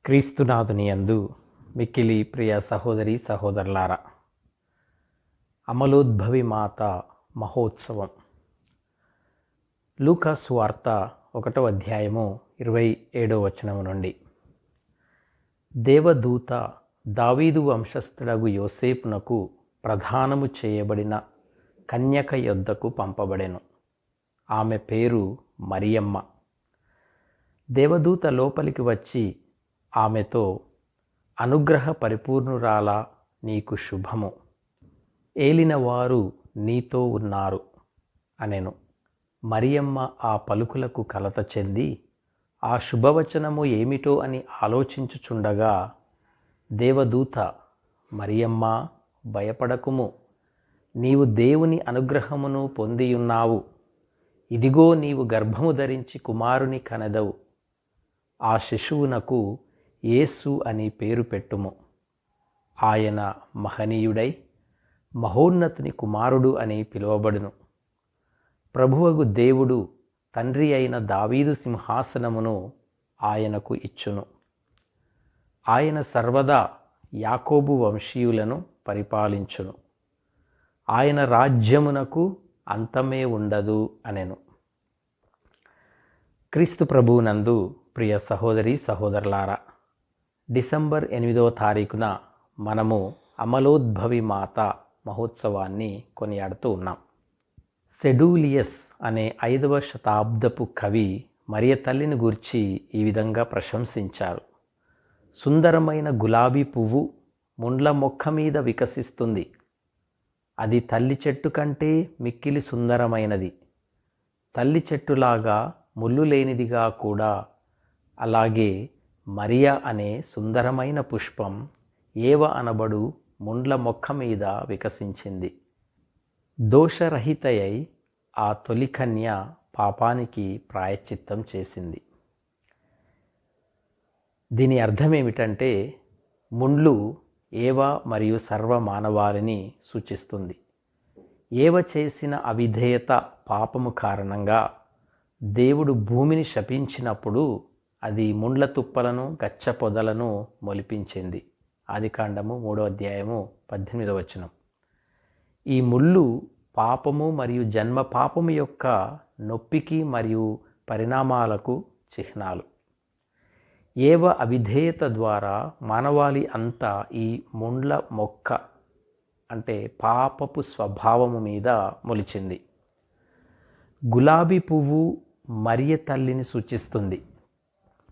క్రీస్తునాథుని యందు మిక్కిలి ప్రియ సహోదరి సహోదరులారా, అమలోద్భవి మాత మహోత్సవం. లూకా సువార్త 1వ అధ్యాయము 27వ వచనము నుండి. దేవదూత దావీదు వంశస్థుడగు యోసేపునకు ప్రదానము చేయబడిన కన్యక యొద్దకు పంపబడెను. ఆమె పేరు మరియమ్మ. దేవదూత లోపలికి వచ్చి ఆమెతో, అనుగ్రహ పరిపూర్ణురాలా, నీకు శుభము, ఏలినవారు నీతో ఉన్నారు అనెను. మరియమ్మ ఆ పలుకులకు కలత చెంది ఆ శుభవచనము ఏమిటో అని ఆలోచించుచుండగా దేవదూత, మరియమ్మ, భయపడకుము, నీవు దేవుని అనుగ్రహమును పొందియున్నావు. ఇదిగో, నీవు గర్భము ధరించి కుమారుని కనెదవు. ఆ శిశువునకు యేసు అని పేరు పెట్టుము. ఆయన మహనీయుడై మహోన్నతుని కుమారుడు అని పిలువబడును. ప్రభువగు దేవుడు తండ్రి అయిన దావీదు సింహాసనమును ఆయనకు ఇచ్చును. ఆయన సర్వదా యాకోబు వంశీయులను పరిపాలించును. ఆయన రాజ్యమునకు అంతమే ఉండదు అనెను. క్రీస్తు ప్రభువునందు ప్రియ సహోదరి సహోదరులారా, డిసెంబర్ 8వ తారీఖున మనము అమలోద్భవి మాత మహోత్సవాన్ని కొనియాడుతూ ఉన్నాం. సెడూలియస్ అనే 5వ శతాబ్దపు కవి మరియ తల్లిని గూర్చి ఈ విధంగా ప్రశంసించారు. సుందరమైన గులాబీ పువ్వు ముండ్ల మొక్క మీద వికసిస్తుంది. అది తల్లి చెట్టు కంటే మిక్కిలి సుందరమైనది. తల్లి చెట్టులాగా ముళ్ళు లేనిదిగా కూడా. అలాగే మరియ అనే సుందరమైన పుష్పం ఏవ అనబడు ముండ్ల మొక్క మీద వికసించింది. దోషరహితయై ఆ తొలి కన్య పాపానికి ప్రాయశ్చిత్తం చేసింది. దీని అర్థం ఏమిటంటే, ముండ్లు ఏవ మరియు సర్వ మానవాళిని సూచిస్తుంది. ఏవ చేసిన అవిధేయత పాపము కారణంగా దేవుడు భూమిని శపించినప్పుడు అది ముండ్ల తుప్పలను, గచ్చ పొదలను మొలిపించింది. ఆదికాండము 3వ అధ్యాయము 18వ వచనం. ఈ ముళ్ళు పాపము మరియు జన్మ పాపము యొక్క నొప్పికి మరియు పరిణామాలకు చిహ్నాలు. ఏవ అవిధేయత ద్వారా మానవాళి అంతా ఈ ముండ్ల మొక్క అంటే పాపపు స్వభావము మీద మొలిచింది. గులాబీ పువ్వు మరియ తల్లిని సూచిస్తుంది.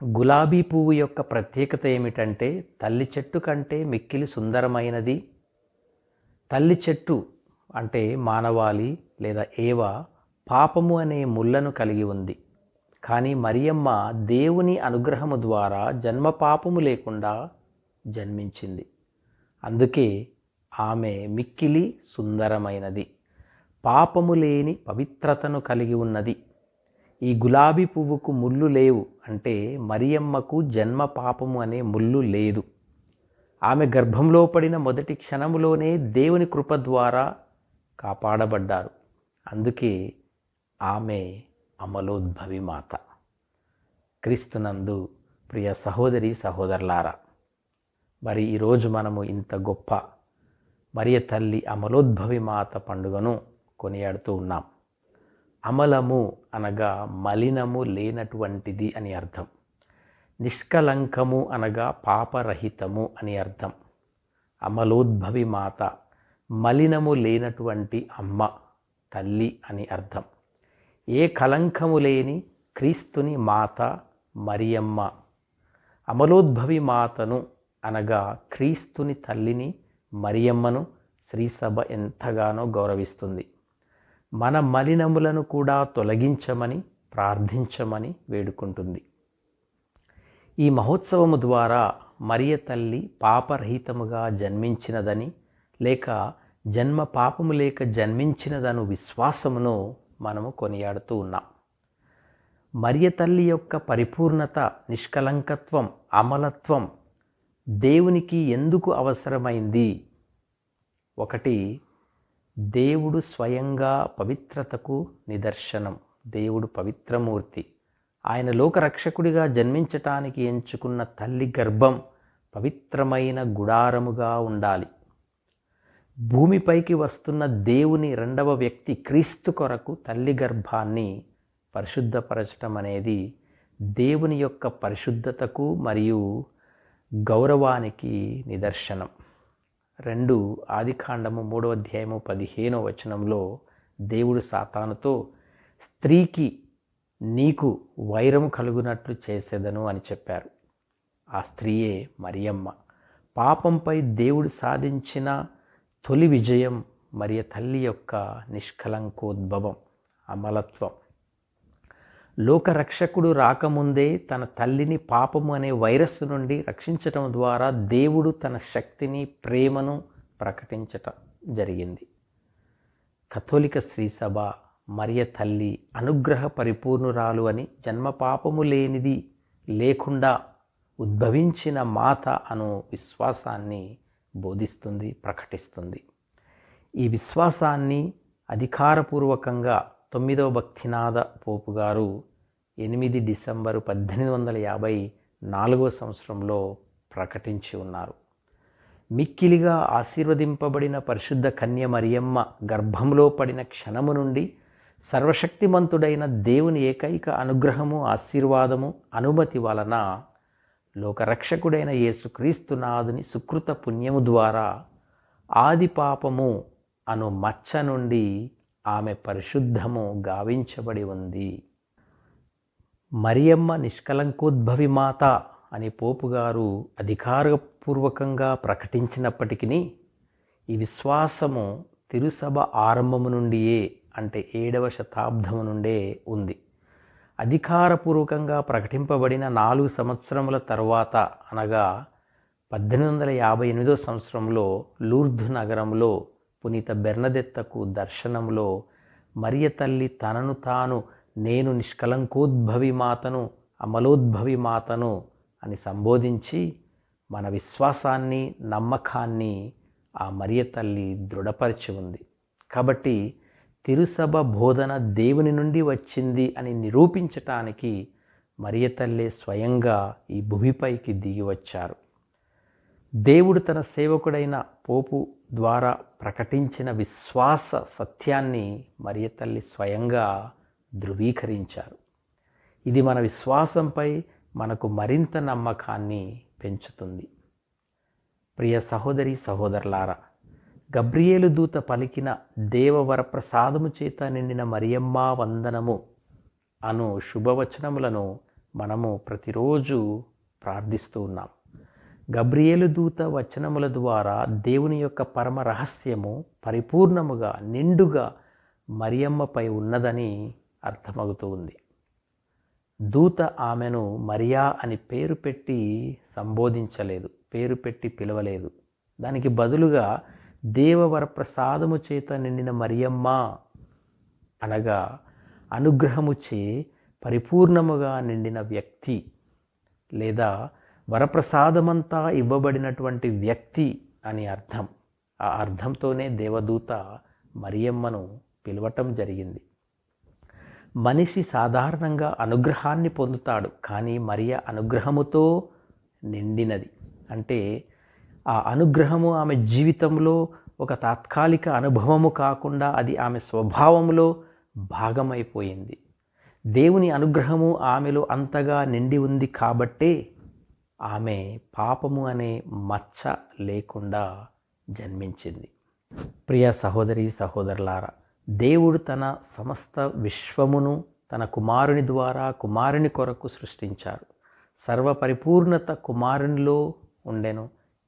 గులాబీ పువ్వు యొక్క ప్రత్యేకత ఏమిటంటే, తల్లి చెట్టు కంటే మిక్కిలి సుందరమైనది. తల్లి చెట్టు అంటే మానవాళి లేదా ఏవ పాపము అనే ముళ్ళను కలిగి ఉంది. కానీ మరియమ్మ దేవుని అనుగ్రహము ద్వారా జన్మ పాపము లేకుండా జన్మించింది. అందుకే ఆమె మిక్కిలి సుందరమైనది, పాపము లేని పవిత్రతను కలిగి ఉన్నది. ఈ గులాబీ పువ్వుకు ముళ్ళు లేవు అంటే మరియమ్మకు జన్మ పాపము అనే ముళ్ళు లేదు. ఆమె గర్భంలో పడిన మొదటి క్షణములోనే దేవుని కృప ద్వారా కాపాడబడ్డారు. అందుకే ఆమె అమలోద్భవి మాత. క్రీస్తునందు ప్రియ సహోదరి సహోదరులారా, మరి ఈరోజు మనము ఇంత గొప్ప మరియ తల్లి అమలోద్భవి మాత పండుగను కొనియాడుతూ ఉన్నాం. అమలము అనగా మలినము లేనటువంటిది అని అర్థం. నిష్కలంకము అనగా పాపరహితము అని అర్థం. అమలోద్భవి మాత మలినము లేనటువంటి అమ్మ, తల్లి అని అర్థం. ఏ కలంకము లేని క్రీస్తుని మాత మరియమ్మ. అమలోద్భవి మాతను అనగా క్రీస్తుని తల్లిని మరియమ్మను శ్రీసభ ఎంతగానో గౌరవిస్తుంది. మన మలినములను కూడా తొలగించమని ప్రార్థించమని వేడుకుంటుంది. ఈ మహోత్సవము ద్వారా మరియ తల్లి పాపరహితముగా జన్మించినదని లేక జన్మ పాపము లేక జన్మించినదను విశ్వాసమును మనము కొనియాడుతూ ఉన్నాం. మరియ తల్లి యొక్క పరిపూర్ణత, నిష్కలంకత్వం, అమలత్వం దేవునికి ఎందుకు అవసరమైంది? ఒకటి, దేవుడు స్వయంగా పవిత్రతకు నిదర్శనం. దేవుడు పవిత్రమూర్తి. ఆయన లోకరక్షకుడిగా జన్మించటానికి ఎంచుకున్న తల్లి గర్భం పవిత్రమైన గుడారముగా ఉండాలి. భూమిపైకి వస్తున్న దేవుని రెండవ వ్యక్తి క్రీస్తు కొరకు తల్లి గర్భాన్ని పరిశుద్ధపరచటం అనేది దేవుని యొక్క పరిశుద్ధతకు మరియు గౌరవానికి నిదర్శనం. 2 ఆదికాండము 3వ అధ్యాయము 15వ వచనంలో దేవుడు సాతానుతో, స్త్రీకి నీకు వైరము కలుగునట్లు చేసేదను అని చెప్పారు. ఆ స్త్రీయే మరియమ్మ. పాపంపై దేవుడు సాధించిన తొలి విజయం మరియ తల్లి యొక్క నిష్కలంకోద్భవం, అమలత్వం. లోకరక్షకుడు రాకముందే తన తల్లిని పాపము అనే వైరస్సు నుండి రక్షించటం ద్వారా దేవుడు తన శక్తిని, ప్రేమను ప్రకటించటం జరిగింది. కథోలిక శ్రీసభ మరియ తల్లి అనుగ్రహ పరిపూర్ణురాలు అని, జన్మ పాపము లేనిది లేకుండా ఉద్భవించిన మాత అను విశ్వాసాన్ని బోధిస్తుంది, ప్రకటిస్తుంది. ఈ విశ్వాసాన్ని అధికారపూర్వకంగా 9వ భక్తినాథ పోపు గారు 8 డిసెంబరు 1854వ సంవత్సరంలో ప్రకటించి ఉన్నారు. మిక్కిలిగా ఆశీర్వదింపబడిన పరిశుద్ధ కన్య మరియమ్మ గర్భంలో పడిన క్షణము నుండి సర్వశక్తిమంతుడైన దేవుని ఏకైక అనుగ్రహము, ఆశీర్వాదము, అనుమతి వలన లోకరక్షకుడైన యేసుక్రీస్తు నాథుని సుకృత పుణ్యము ద్వారా ఆది పాపము అను మచ్చ నుండి ఆమె పరిశుద్ధము గావించబడి ఉంది. మరియమ్మ నిష్కలంకోద్భవి మాత అని పోపుగారు అధికారపూర్వకంగా ప్రకటించినప్పటికీ ఈ విశ్వాసము తిరుసభ ఆరంభము నుండియే, అంటే 7వ శతాబ్దము నుండే ఉంది. అధికారపూర్వకంగా ప్రకటింపబడిన 4 సంవత్సరముల తరువాత, అనగా 1858వ సంవత్సరంలో లూర్దు నగరంలో పునీత బెర్నదెత్తకు దర్శనంలో మరియ తల్లి తనను తాను నేను నిష్కలంకోద్భవి మాతను, అమలోద్భవి మాతను అని సంబోధించి మన విశ్వాసాన్ని, నమ్మకాన్ని ఆ మరియ తల్లి దృఢపరిచి ఉంది. కాబట్టి తిరుసభ బోధన దేవుని నుండి వచ్చింది అని నిరూపించటానికి మరియ తల్లి స్వయంగా ఈ భూమిపైకి దిగి వచ్చారు. దేవుడు తన సేవకుడైన పోపు ద్వారా ప్రకటించిన విశ్వాస సత్యాన్ని మరియ తల్లి స్వయంగా ధృవీకరించారు. ఇది మన విశ్వాసంపై మనకు మరింత నమ్మకాన్ని పెంచుతుంది. ప్రియ సహోదరి సహోదరులారా, గబ్రియేలు దూత పలికిన దేవవరప్రసాదము చేత నిండిన మరియమ్మ వందనము అను శుభవచనములను మనము ప్రతిరోజు ప్రార్థిస్తూ ఉన్నాం. గబ్రియేలు దూత వచనముల ద్వారా దేవుని యొక్క పరమ రహస్యము పరిపూర్ణముగా, నిండుగా మరియమ్మపై ఉన్నదని అర్థమవుతూ ఉంది. దూత ఆమెను మరియా అని పేరు పెట్టి సంబోధించలేదు, పేరు పెట్టి పిలవలేదు. దానికి బదులుగా దేవవరప్రసాదము చేత నిండిన మరియమ్మ అనగా అనుగ్రహముచే పరిపూర్ణముగా నిండిన వ్యక్తి, లేదా వరప్రసాదమంతా ఇవ్వబడినటువంటి వ్యక్తి అని అర్థం. ఆ అర్థంతోనే దేవదూత మరియమ్మను పిలవటం జరిగింది. మనిషి సాధారణంగా అనుగ్రహాన్ని పొందుతాడు, కానీ మరియ అనుగ్రహముతో నిండినది. అంటే ఆ అనుగ్రహము ఆమె జీవితంలో ఒక తాత్కాలిక అనుభవము కాకుండా అది ఆమె స్వభావంలో భాగమైపోయింది. దేవుని అనుగ్రహము ఆమెలో అంతగా నిండి ఉంది కాబట్టే ఆమె పాపము అనే మచ్చ లేకుండా జన్మించింది. ప్రియ సహోదరి సహోదరులారా, దేవుడు తన సమస్త విశ్వమును తన కుమారుని ద్వారా కుమారుని కొరకు సృష్టించారు. సర్వపరిపూర్ణత కుమారునిలో ఉండెను.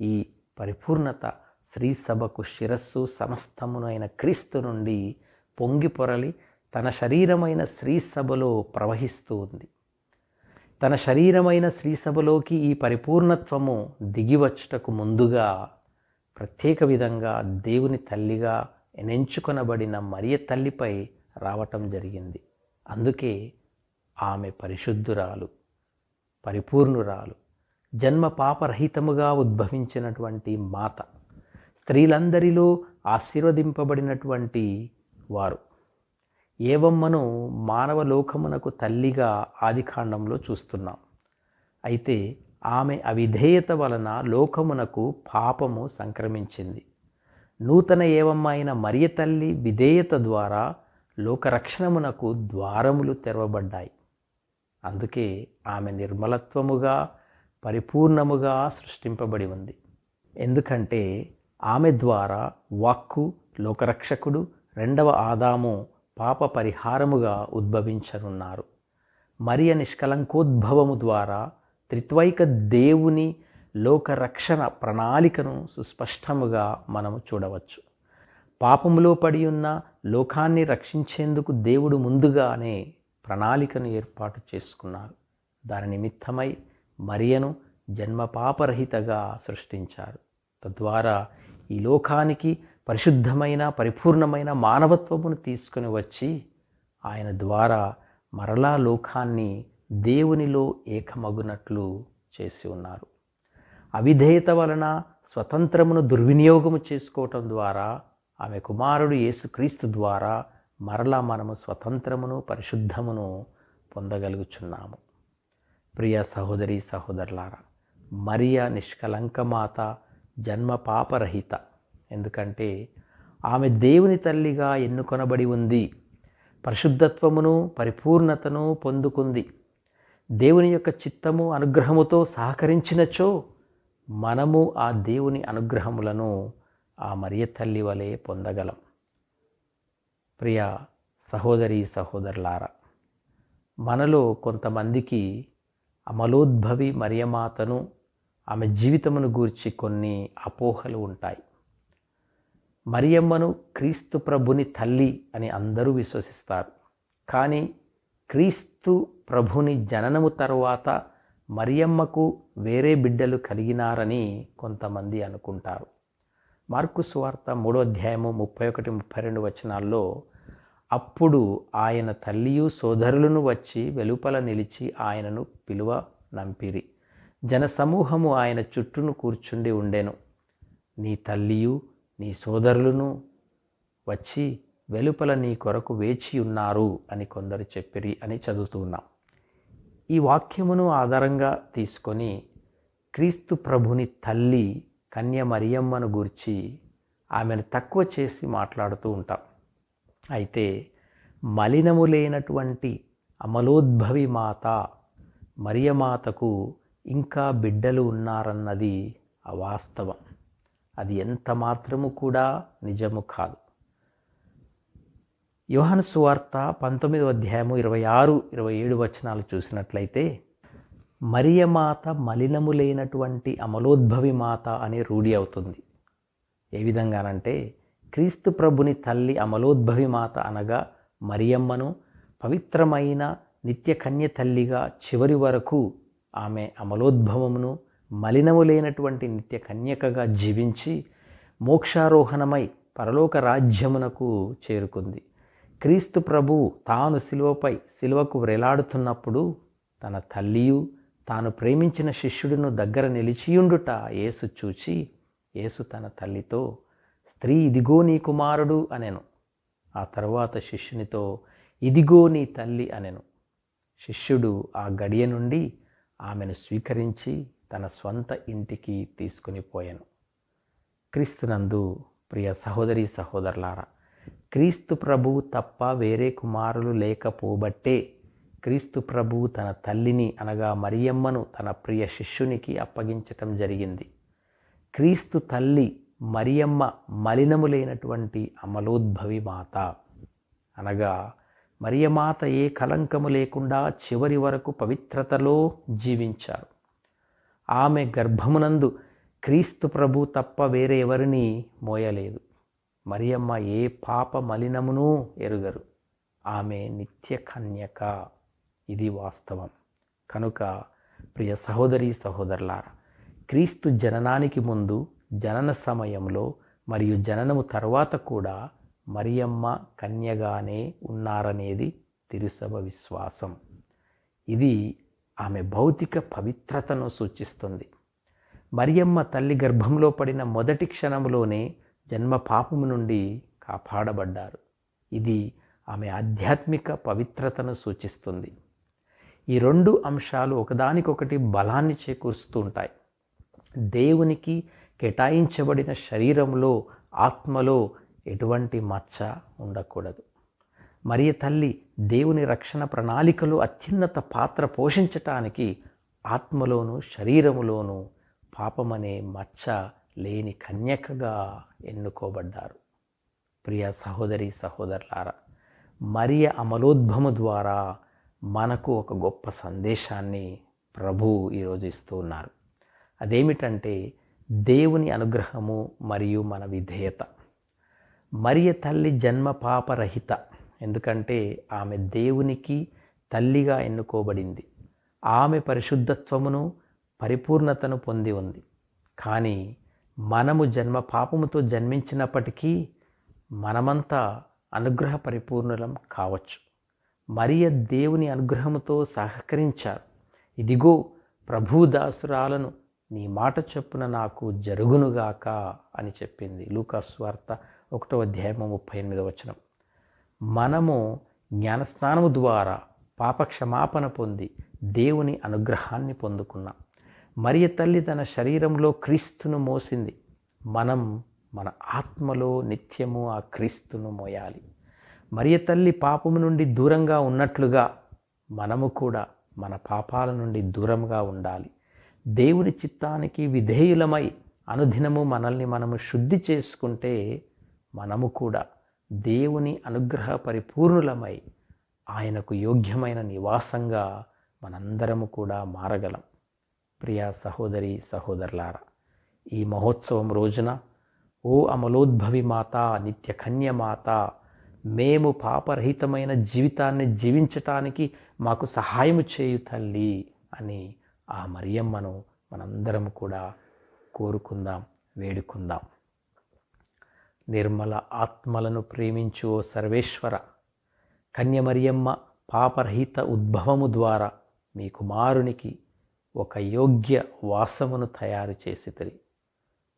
ఈ పరిపూర్ణత శ్రీసభకు శిరస్సు సమస్తమును అయిన క్రీస్తు నుండి పొంగి పొరలి తన శరీరమైన శ్రీసభలో ప్రవహిస్తూ ఉంది. తన శరీరమైన శ్రీసభలోకి ఈ పరిపూర్ణత్వము దిగివచ్చుటకు ముందుగా ప్రత్యేక విధంగా దేవుని తల్లిగా ఎంచుకొనబడిన మరియ తల్లిపై రావటం జరిగింది. అందుకే ఆమె పరిశుద్ధురాలు, పరిపూర్ణురాలు, జన్మ పాపరహితముగా ఉద్భవించినటువంటి మాత, స్త్రీలందరిలో ఆశీర్వదింపబడినటువంటి వారు. ఏవమ్మను మానవ లోకమునకు తల్లిగా ఆదికాండంలో చూస్తున్నాం. అయితే ఆమె అవిధేయత వలన లోకమునకు పాపము సంక్రమించింది. నూతన ఏవమ్మ అయిన మరియ తల్లి విధేయత ద్వారా లోకరక్షణమునకు ద్వారములు తెరవబడ్డాయి. అందుకే ఆమె నిర్మలత్వముగా పరిపూర్ణముగా సృష్టింపబడి ఉంది. ఎందుకంటే ఆమె ద్వారా వాక్కు లోకరక్షకుడు రెండవ ఆదాము పాప పరిహారముగా ఉద్భవించనున్నారు. మరియ నిష్కలంకోద్భవము ద్వారా త్రిత్వైక దేవుని లోకరక్షణ ప్రణాళికను సుస్పష్టముగా మనము చూడవచ్చు. పాపములో పడి ఉన్న లోకాన్ని రక్షించేందుకు దేవుడు ముందుగానే ప్రణాళికను ఏర్పాటు చేసుకున్నారు. దాని నిమిత్తమై మరియను జన్మపాపరహితగా సృష్టించారు. తద్వారా ఈ లోకానికి పరిశుద్ధమైన పరిపూర్ణమైన మానవత్వమును తీసుకుని వచ్చి ఆయన ద్వారా మరలా లోకాన్ని దేవునిలో ఏకమగునట్లు చేసి ఉన్నారు. అవిధేయత వలన స్వతంత్రమును దుర్వినియోగము చేసుకోవటం ద్వారా ఆమె కుమారుడు యేసుక్రీస్తు ద్వారా మరలా మనము స్వతంత్రమును పరిశుద్ధమును పొందగలుగుచున్నాము. ప్రియ సహోదరి సహోదరులారా, మరియ నిష్కలంకమాత, జన్మ పాపరహిత. ఎందుకంటే ఆమె దేవుని తల్లిగా ఎన్నుకొనబడి ఉంది. పరిశుద్ధత్వమును పరిపూర్ణతను పొందుకుంది. దేవుని యొక్క చిత్తము అనుగ్రహముతో సహకరించినచో మనము ఆ దేవుని అనుగ్రహములను ఆ మరియ తల్లి వలె పొందగలం. ప్రియ సహోదరి సహోదరులారా, మనలో కొంతమందికి అమలోద్భవి మరియమాతను ఆమె జీవితమును గూర్చి కొన్ని అపోహలు ఉంటాయి. మరియమ్మను క్రీస్తు ప్రభుని తల్లి అని అందరూ విశ్వసిస్తారు. కానీ క్రీస్తు ప్రభుని జననము తరువాత మరియమ్మకు వేరే బిడ్డలు కలిగినారని కొంతమంది అనుకుంటారు. మార్కు సువార్త 3వ అధ్యాయము 31-32 వచనాల్లో అప్పుడు ఆయన తల్లియు సోదరులను వచ్చి వెలుపల నిలిచి ఆయనను పిలువ నంపిరి. జనసమూహము ఆయన చుట్టూను కూర్చుండి ఉండెను. నీ తల్లియు నీ సోదరులను వచ్చి వెలుపల నీ కొరకు వేచి ఉన్నారు అని కొందరు చెప్పిరి అని చదువుతున్నాం. ఈ వాక్యమును ఆధారంగా తీసుకొని క్రీస్తు ప్రభుని తల్లి కన్య మరియమ్మను గూర్చి ఆమెను తక్కువ చేసి మాట్లాడుతూ ఉంటాం. అయితే మలినము లేనటువంటి అమలోద్భవి మాత మరియమాతకు ఇంకా బిడ్డలు ఉన్నారన్నది అవాస్తవం. అది ఎంత మాత్రము కూడా నిజము కాదు. యోహాను సువార్త 19వ అధ్యాయము 26-27 వచనాలు చూసినట్లయితే మరియమాత మలినము లేనటువంటి అమలోద్భవి మాత అనే రూఢి అవుతుంది. ఏ విధంగానంటే క్రీస్తు ప్రభుని తల్లి అమలోద్భవి మాత అనగా మరియమ్మను పవిత్రమైన నిత్య కన్య తల్లిగా చివరి వరకు ఆమె అమలోద్భవమును మలినము లేనటువంటి నిత్య కన్యకగా జీవించి మోక్షారోహణమై పరలోక రాజ్యమునకు చేరుకుంది. క్రీస్తు ప్రభు తాను శిలువకు వ్రేలాడుతున్నప్పుడు తన తల్లియు తాను ప్రేమించిన శిష్యుడును దగ్గర నిలిచియుండుట యేసు చూచి యేసు తన తల్లితో, స్త్రీ ఇదిగో నీ కుమారుడు అనెను. ఆ తర్వాత శిష్యునితో, ఇదిగో నీ తల్లి అనెను. శిష్యుడు ఆ గడియ నుండి ఆమెను స్వీకరించి తన స్వంత ఇంటికి తీసుకుని పోయాను. క్రీస్తునందు ప్రియ సహోదరి సహోదరులారా, క్రీస్తు ప్రభువు తప్ప వేరే కుమారులు లేకపోబట్టే క్రీస్తు ప్రభువు తన తల్లిని అనగా మరియమ్మను తన ప్రియ శిష్యునికి అప్పగించటం జరిగింది. క్రీస్తు తల్లి మరియమ్మ మలినము లేనటువంటి అమలోద్భవి మాత అనగా మరియమాత ఏ కలంకము లేకుండా చివరి వరకు పవిత్రతలో జీవించారు. ఆమె గర్భమునందు క్రీస్తు ప్రభు తప్ప వేరే ఎవరిని మోయలేదు. మరియమ్మ ఏ పాప మలినమును ఎరుగరు. ఆమె నిత్య కన్యక. ఇది వాస్తవం. కనుక ప్రియ సహోదరి సహోదరులారా, క్రీస్తు జననానికి ముందు, జనన సమయంలో మరియు జననము తర్వాత కూడా మరియమ్మ కన్యగానే ఉన్నారనేది తిరుసభ విశ్వాసం. ఇది ఆమె భౌతిక పవిత్రతను సూచిస్తుంది. మరియమ్మ తల్లి గర్భంలో పడిన మొదటి క్షణంలోనే జన్మ పాపము నుండి కాపాడబడ్డారు. ఇది ఆమె ఆధ్యాత్మిక పవిత్రతను సూచిస్తుంది. ఈ రెండు అంశాలు ఒకదానికొకటి బలాన్ని చేకూరుస్తూ ఉంటాయి. దేవునికి కేటాయించబడిన శరీరంలో, ఆత్మలో ఎటువంటి మచ్చ ఉండకూడదు. మరియ తల్లి దేవుని రక్షణ ప్రణాళికలో అత్యున్నత పాత్ర పోషించటానికి ఆత్మలోను శరీరములోను పాపమనే మచ్చ లేని కన్యకగా ఎన్నుకోబడ్డారు. ప్రియ సహోదరి సహోదరులారా, మరియ అమలోద్భవము ద్వారా మనకు ఒక గొప్ప సందేశాన్ని ప్రభువు ఈరోజు ఇస్తూ ఉన్నారు. అదేమిటంటే దేవుని అనుగ్రహము మరియు మన విధేయత. మరియ తల్లి జన్మ పాపరహిత, ఎందుకంటే ఆమె దేవునికి తల్లిగా ఎన్నుకోబడింది. ఆమె పరిశుద్ధత్వమును పరిపూర్ణతను పొంది ఉంది. కానీ మనము జన్మ పాపముతో జన్మించినప్పటికీ మనమంతా అనుగ్రహ పరిపూర్ణులం కావచ్చు. మరియ దేవుని అనుగ్రహముతో సహకరించారు. ఇదిగో ప్రభుదాసురాలను, నీ మాట చొప్పున నాకు జరుగునుగాక అని చెప్పింది. లూకా సువార్త 1:38. మనము జ్ఞానస్నానము ద్వారా పాపక్షమాపణ పొంది దేవుని అనుగ్రహాన్ని పొందుకున్నాం. మరియ తల్లి తన శరీరంలో క్రీస్తును మోసింది. మనం మన ఆత్మలో నిత్యము ఆ క్రీస్తును మోయాలి. మరియ తల్లి పాపము నుండి దూరంగా ఉన్నట్లుగా మనము కూడా మన పాపాల నుండి దూరంగా ఉండాలి. దేవుని చిత్తానికి విధేయులమై అనుదినము మనల్ని మనము శుద్ధి చేసుకుంటే మనము కూడా దేవుని అనుగ్రహ పరిపూర్ణులమై ఆయనకు యోగ్యమైన నివాసంగా మనందరము కూడా మారగలం. ప్రియ సహోదరి సహోదరులారా, ఈ మహోత్సవం రోజున ఓ అమలోద్భవి మాత, నిత్య కన్య మాత, మేము పాపరహితమైన జీవితాన్ని జీవించటానికి మాకు సహాయము చేయు తల్లి అని ఆ మరియమ్మను మనందరం కూడా కోరుకుందాం, వేడుకుందాం. నిర్మల ఆత్మలను ప్రేమించు ఓ సర్వేశ్వర, కన్య మరియమ్మ పాపరహిత ఉద్భవము ద్వారా మీ కుమారునికి ఒక యోగ్య వాసమును తయారు చేసితిరి.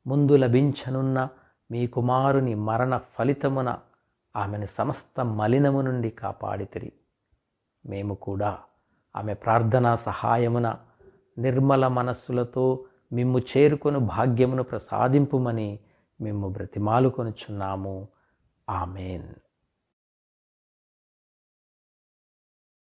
ముందు లభించనున్న మీ కుమారుని మరణ ఫలితమున ఆమెను సమస్త మలినము నుండి కాపాడితిరి. మేము కూడా ఆమె ప్రార్థనా సహాయమున నిర్మల మనస్సులతో మిమ్ము చేరుకొను భాగ్యమును ప్రసాదింపుమని మేము బ్రతిమాలుకొనుచున్నాము. ఆమెన్.